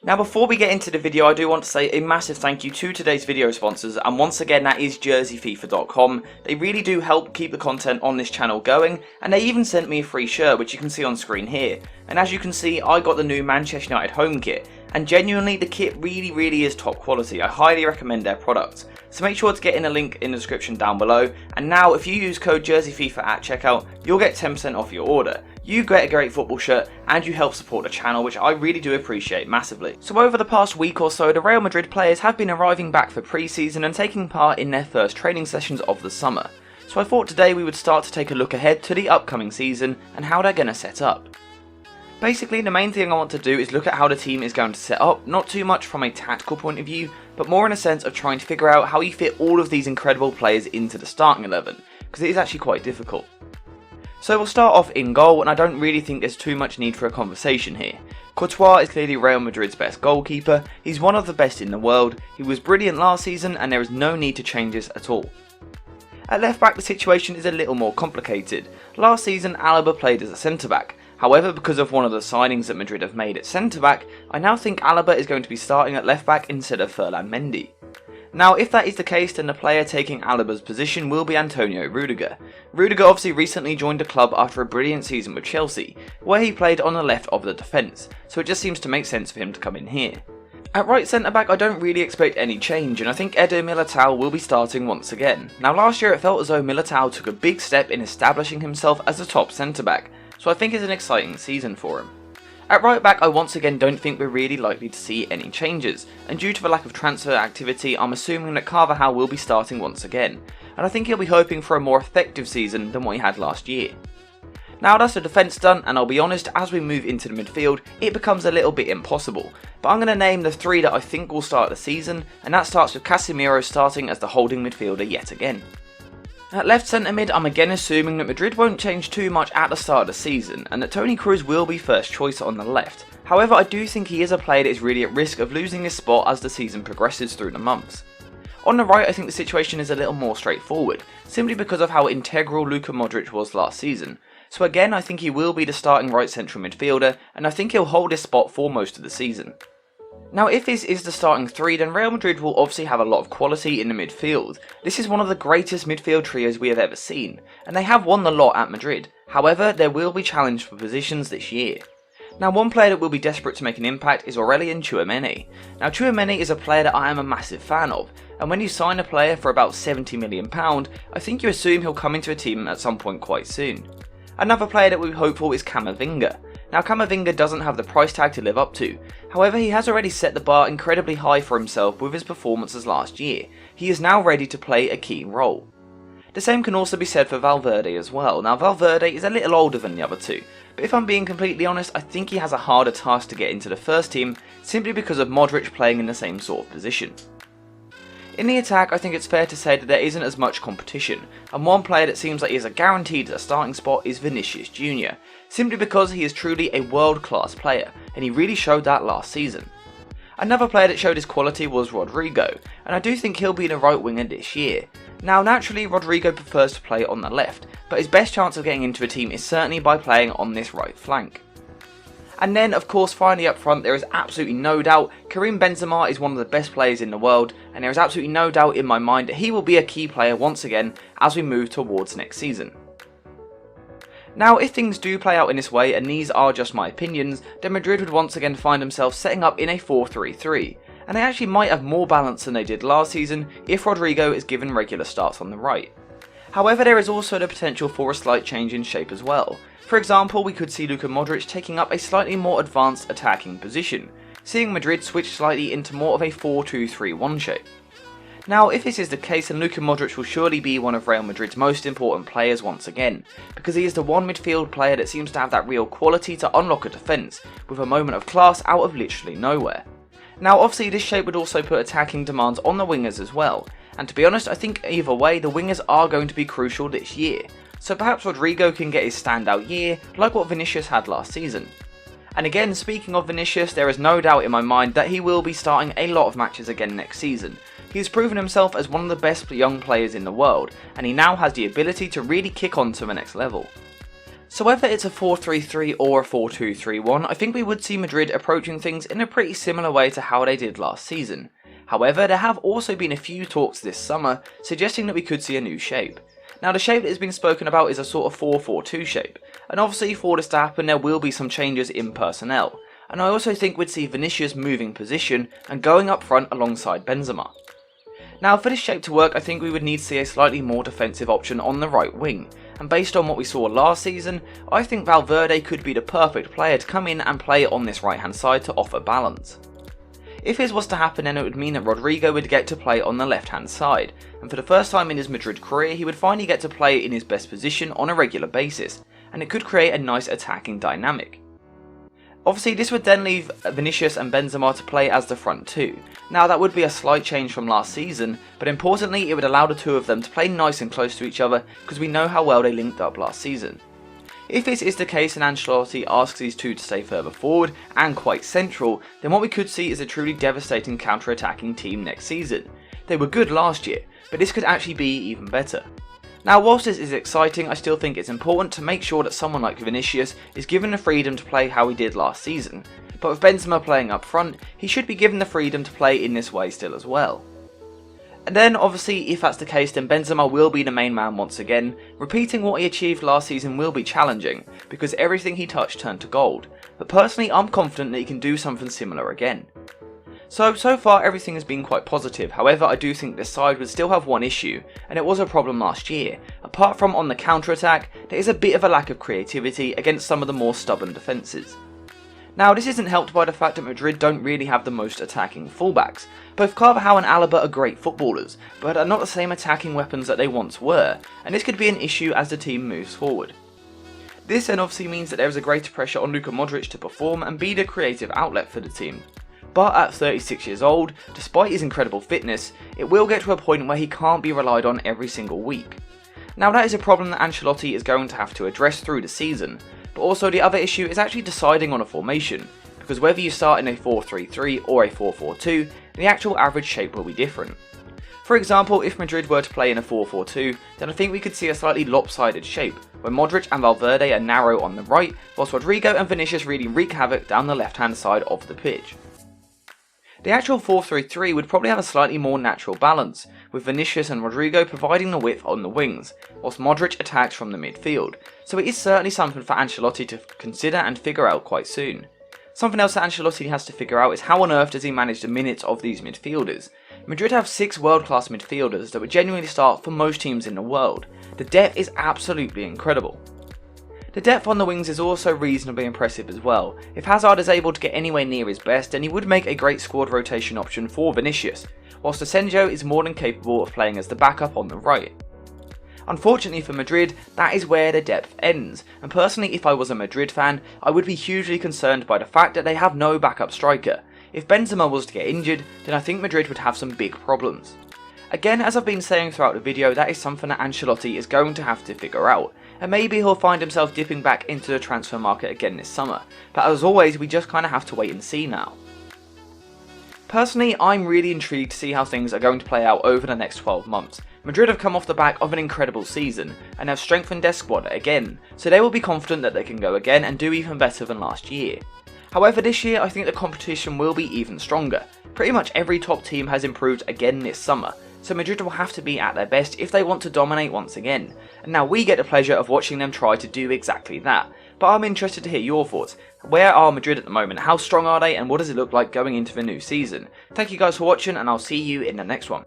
Now before we get into the video, I do want to say a massive thank you to today's video sponsors, and once again that is jerseyfifa.com. They really do help keep the content on this channel going, and they even sent me a free shirt which you can see on screen here. And as you can see, I got the new Manchester United home kit, and genuinely the kit really is top quality. I highly recommend their products. So make sure to get in a link in the description down below, and now if you use code jerseyfifa at checkout, you'll get 10% off your order. You get a great football shirt and you help support the channel, which I really do appreciate massively. So over the past week or so, the Real Madrid players have been arriving back for pre-season and taking part in their first training sessions of the summer. So I thought today we would start to take a look ahead to the upcoming season and how they're going to set up. Basically, the main thing I want to do is look at how the team is going to set up, not too much from a tactical point of view, but more in a sense of trying to figure out how you fit all of these incredible players into the starting 11, because it is actually quite difficult. So we'll start off in goal, and I don't really think there's too much need for a conversation here. Courtois is clearly Real Madrid's best goalkeeper, he's one of the best in the world, he was brilliant last season and there is no need to change this at all. At left back the situation is a little more complicated. Last season Alaba played as a centre back, however because of one of the signings that Madrid have made at centre back, I now think Alaba is going to be starting at left back instead of Ferland Mendy. Now if that is the case, then the player taking Alaba's position will be Antonio Rudiger. Rudiger obviously recently joined the club after a brilliant season with Chelsea, where he played on the left of the defence, so it just seems to make sense for him to come in here. At right centre back I don't really expect any change, and I think Eder Militao will be starting once again. Now last year it felt as though Militao took a big step in establishing himself as a top centre back, so I think it's an exciting season for him. At right back I once again don't think we're really likely to see any changes, and due to the lack of transfer activity I'm assuming that Carvajal will be starting once again, and I think he'll be hoping for a more effective season than what he had last year. Now that's the defence done, and I'll be honest, as we move into the midfield it becomes a little bit impossible, but I'm going to name the three that I think will start the season, and that starts with Casemiro starting as the holding midfielder yet again. At left centre mid, I'm again assuming that Madrid won't change too much at the start of the season, and that Toni Cruz will be first choice on the left. However, I do think he is a player that is really at risk of losing his spot as the season progresses through the months. On the right, I think the situation is a little more straightforward, simply because of how integral Luka Modric was last season. So again, I think he will be the starting right central midfielder, and I think he'll hold his spot for most of the season. Now if this is the starting three, then Real Madrid will obviously have a lot of quality in the midfield. This is one of the greatest midfield trios we have ever seen, and they have won the lot at Madrid. However, there will be challenged for positions this year. Now one player that will be desperate to make an impact is Aurelian Chuamini. Now Chuamini is a player that I am a massive fan of, and when you sign a player for about £70 million, I think you assume he'll come into a team at some point quite soon. Another player that we're hopeful is Kamavinga. Now Kamavinga doesn't have the price tag to live up to, however he has already set the bar incredibly high for himself with his performances last year. He is now ready to play a key role. The same can also be said for Valverde as well. Now Valverde is a little older than the other two, but if I'm being completely honest, I think he has a harder task to get into the first team simply because of Modric playing in the same sort of position. In the attack, I think it's fair to say that there isn't as much competition, and one player that seems like he is a guaranteed starting spot is Vinicius Jr, simply because he is truly a world-class player, and he really showed that last season. Another player that showed his quality was Rodrigo, and I do think he'll be the right winger this year. Now naturally Rodrigo prefers to play on the left, but his best chance of getting into a team is certainly by playing on this right flank. And then of course finally up front there is absolutely no doubt Kareem Benzema is one of the best players in the world, and there is absolutely no doubt in my mind that he will be a key player once again as we move towards next season. Now if things do play out in this way, and these are just my opinions, then Madrid would once again find themselves setting up in a 4-3-3, and they actually might have more balance than they did last season if Rodrigo is given regular starts on the right. However, there is also the potential for a slight change in shape as well. For example, we could see Luka Modric taking up a slightly more advanced attacking position, seeing Madrid switch slightly into more of a 4-2-3-1 shape. Now if this is the case, then Luka Modric will surely be one of Real Madrid's most important players once again, because he is the one midfield player that seems to have that real quality to unlock a defence, with a moment of class out of literally nowhere. Now obviously this shape would also put attacking demands on the wingers as well, and to be honest I think either way the wingers are going to be crucial this year, so perhaps Rodrigo can get his standout year like what Vinicius had last season. And again, speaking of Vinicius, there is no doubt in my mind that he will be starting a lot of matches again next season. He has proven himself as one of the best young players in the world, and he now has the ability to really kick on to the next level. So whether it's a 4-3-3 or a 4-2-3-1, I think we would see Madrid approaching things in a pretty similar way to how they did last season. However, there have also been a few talks this summer suggesting that we could see a new shape. Now the shape that has been spoken about is a sort of 4-4-2 shape, and obviously for this to happen there will be some changes in personnel, and I also think we'd see Vinicius moving position and going up front alongside Benzema. Now for this shape to work I think we would need to see a slightly more defensive option on the right wing, and based on what we saw last season, I think Valverde could be the perfect player to come in and play on this right hand side to offer balance. If this was to happen then it would mean that Rodrigo would get to play on the left hand side, and for the first time in his Madrid career he would finally get to play in his best position on a regular basis, and it could create a nice attacking dynamic. Obviously this would then leave Vinicius and Benzema to play as the front two. Now that would be a slight change from last season, but importantly it would allow the two of them to play nice and close to each other because we know how well they linked up last season. If this is the case and Ancelotti asks these two to stay further forward and quite central, then what we could see is a truly devastating counter-attacking team next season. They were good last year, but this could actually be even better. Now whilst this is exciting, I still think it's important to make sure that someone like Vinicius is given the freedom to play how he did last season, but with Benzema playing up front, he should be given the freedom to play in this way still as well. And then obviously if that's the case then Benzema will be the main man once again. Repeating what he achieved last season will be challenging, because everything he touched turned to gold, but personally I'm confident that he can do something similar again. So far everything has been quite positive, however I do think this side would still have one issue, and it was a problem last year. Apart from on the counter-attack, there is a bit of a lack of creativity against some of the more stubborn defences. Now this isn't helped by the fact that Madrid don't really have the most attacking fullbacks. Both Carvajal and Alaba are great footballers, but are not the same attacking weapons that they once were, and this could be an issue as the team moves forward. This then obviously means that there is a greater pressure on Luka Modric to perform and be the creative outlet for the team. But at 36 years old, despite his incredible fitness, it will get to a point where he can't be relied on every single week. Now that is a problem that Ancelotti is going to have to address through the season, but also the other issue is actually deciding on a formation, because whether you start in a 4-3-3 or a 4-4-2, the actual average shape will be different. For example, if Madrid were to play in a 4-4-2, then I think we could see a slightly lopsided shape, where Modric and Valverde are narrow on the right, whilst Rodrigo and Vinicius really wreak havoc down the left hand side of the pitch. The actual 4-3-3 would probably have a slightly more natural balance, with Vinicius and Rodrigo providing the width on the wings, whilst Modric attacks from the midfield, so it is certainly something for Ancelotti to consider and figure out quite soon. Something else that Ancelotti has to figure out is how on earth does he manage the minutes of these midfielders. Madrid have 6 world-class midfielders that would genuinely start for most teams in the world. The depth is absolutely incredible. The depth on the wings is also reasonably impressive as well. If Hazard is able to get anywhere near his best, then he would make a great squad rotation option for Vinicius, whilst Asensio is more than capable of playing as the backup on the right. Unfortunately for Madrid, that is where the depth ends, and personally if I was a Madrid fan, I would be hugely concerned by the fact that they have no backup striker. If Benzema was to get injured, then I think Madrid would have some big problems. Again, as I've been saying throughout the video, that is something that Ancelotti is going to have to figure out, and maybe he'll find himself dipping back into the transfer market again this summer, but as always we just kind of have to wait and see now. Personally, I'm really intrigued to see how things are going to play out over the next 12 months. Madrid have come off the back of an incredible season, and have strengthened their squad again, so they will be confident that they can go again and do even better than last year. However, this year I think the competition will be even stronger. Pretty much every top team has improved again this summer, so Madrid will have to be at their best if they want to dominate once again, and now we get the pleasure of watching them try to do exactly that. But I'm interested to hear your thoughts. Where are Madrid at the moment? How strong are they, and what does it look like going into the new season? Thank you guys for watching, and I'll see you in the next one.